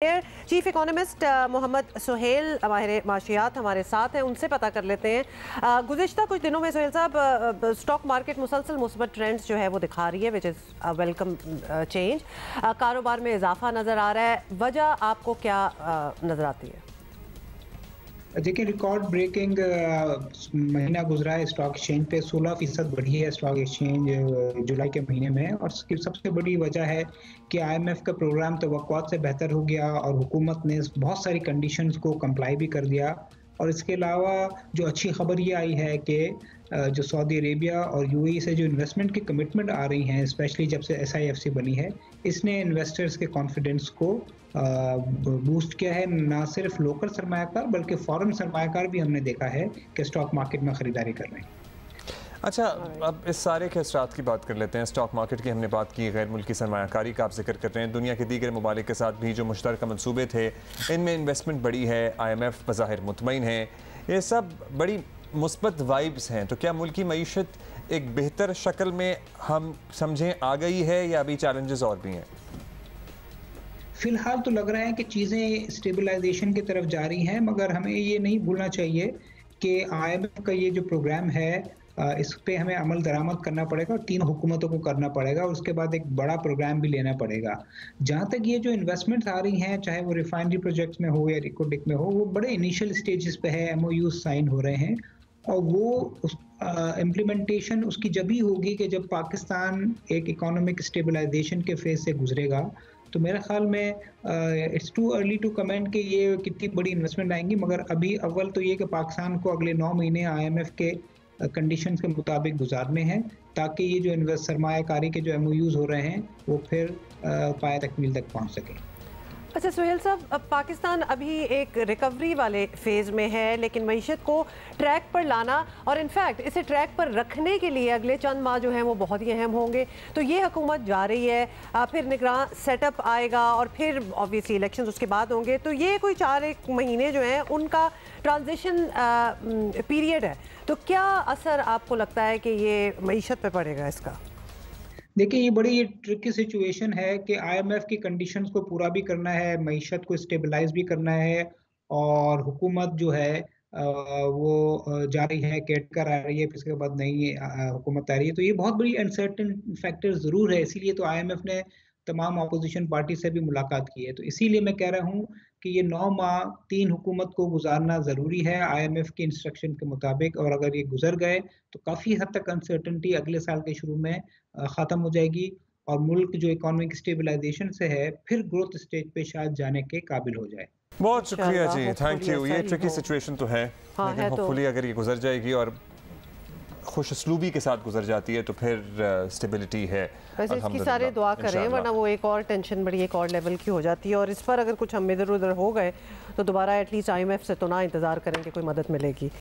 Chief economist Mohammad Suhail माहिर माशियात हमारे साथ हैं, उनसे पता कर लेते हैं। गुज़िश्ता कुछ दिनों में सुहेल साहब स्टॉक मार्केट मुसलसल मुस्बत ट्रेंड्स जो है वो दिखा रही है, विच इज़ वेलकम चेंज। कारोबार में इजाफा नज़र आ रहा है, वजह आपको क्या नज़र आती है? देखिए, रिकॉर्ड ब्रेकिंग महीना गुजरा है स्टॉक एक्सचेंज पे। 16% बढ़ी है स्टॉक एक्सचेंज जुलाई के महीने में, और इसकी सबसे बड़ी वजह है कि आईएमएफ का प्रोग्राम तवक्कुआत से बेहतर हो गया और हुकूमत ने बहुत सारी कंडीशंस को कंप्लाई भी कर दिया। और इसके अलावा जो अच्छी खबर ये आई है कि जो सऊदी अरेबिया और यूएई से जो इन्वेस्टमेंट की कमिटमेंट आ रही हैं, स्पेशली जब से एसआईएफसी बनी है, इसने इन्वेस्टर्स के कॉन्फिडेंस को बूस्ट किया है। ना सिर्फ लोकल सरमायाकार बल्कि फॉरेन सरमायाकार भी हमने देखा है कि स्टॉक मार्केट में खरीदारी कर रहे हैं। अच्छा, अब इस सारे खसरात की बात कर लेते हैं। स्टॉक मार्केट की हमने बात की, गैर मुल्की सरमायाकारी का आप जिक्र कर रहे हैं। दुनिया के दीगर ममालिक के साथ भी जो मुश्तरका मनसूबे थे, इनमें इन्वेस्टमेंट बढ़ी है, IMF बज़ाहिर मुतमईन है, ये सब बड़ी मुस्बत वाइब्स हैं। तो क्या मुल्की मईशत एक बेहतर शक्ल में हम समझें आ गई है, या अभी चैलेंजेस और भी हैं? फिलहाल तो लग रहा है कि चीज़ें स्टेबलाइजेशन की तरफ जा रही हैं, मगर हमें ये नहीं भूलना चाहिए कि IMF का ये जो प्रोग्राम है, इस पे हमें अमल दरामद करना पड़ेगा और 3 हुकूमतों को करना पड़ेगा, और उसके बाद एक बड़ा प्रोग्राम भी लेना पड़ेगा। जहाँ तक ये जो इन्वेस्टमेंट्स आ रही हैं, चाहे वो रिफाइनरी प्रोजेक्ट्स में हो या रिकोडिक में हो, वो बड़े इनिशियल स्टेजेस पे है, MOUs साइन हो रहे हैं, और वो इम्प्लीमेंटेशन उसकी जब ही होगी कि जब पाकिस्तान एक इकोनॉमिक स्टेबलाइजेशन के फेज से गुजरेगा। तो मेरे ख्याल में it's too early to comment कि ये कितनी बड़ी इन्वेस्टमेंट आएंगी, मगर अभी अव्वल तो ये कि पाकिस्तान को अगले 9 महीने IMF के कंडीशंस के मुताबिक गुजारने हैं, ताकि ये जो सरमायाकारी के जो MOUs हो रहे हैं वो फिर पाया तकमील तक पहुंच सकें। अच्छा सुहेल साहब, अब पाकिस्तान अभी एक रिकवरी वाले फेज़ में है, लेकिन मईशत को ट्रैक पर लाना और इनफैक्ट इसे ट्रैक पर रखने के लिए अगले चंद माह जो हैं वो बहुत ही अहम होंगे। तो ये हुकूमत जा रही है, फिर निगरान सेटअप आएगा और फिर ऑब्वियसली इलेक्शंस उसके बाद होंगे। तो ये कोई 4-1 महीने जो हैं उनका ट्रांजिशन पीरियड है। तो क्या असर आपको लगता है कि ये मईशत पर पड़ेगा इसका? देखिए, ये बड़ी ट्रिकी सिचुएशन है कि IMF की कंडीशंस को पूरा भी करना है, मईशत को स्टेबलाइज भी करना है, और हुकूमत जो है वो जा रही है, कैट कर आ रही है, फिर उसके बाद नई हुकूमत आ रही है। तो ये बहुत बड़ी अनसर्टेन फैक्टर ज़रूर है, इसीलिए तो IMF ने तमाम अपोजिशन पार्टी से भी मुलाकात की है। तो इसीलिए मैं कह रहा हूँ कि ये 9 माह 3 हुकूमत को गुजारना ज़रूरी है IMF के इंस्ट्रक्शन के मुताबिक, और अगर ये गुजर गए तो काफ़ी हद तक अनसर्टेनिटी अगले साल के शुरू में ख़त्म हो जाएगी, और मुल्क जो इकोनॉमिक स्टेबलाइजेशन से है फिर ग्रोथ स्टेज पे शायद जाने के काबिल हो जाए। बहुत शुक्रिया जी, थैंक यू। ये ट्रिकी सिचुएशन तो है, लेकिन होपफुली अगर ये गुजर जाएगी और खुश असलूबी के साथ गुजर जाती है तो फिर स्टेबिलिटी है। वैसे इसकी सारे दुआ करें, वरना वो एक और टेंशन बड़ी एक और लेवल की हो जाती है, और इस पर अगर कुछ हम इधर उधर हो गए तो दोबारा एटलीस्ट IMF से तो ना इंतज़ार करें कि कोई मदद मिलेगी।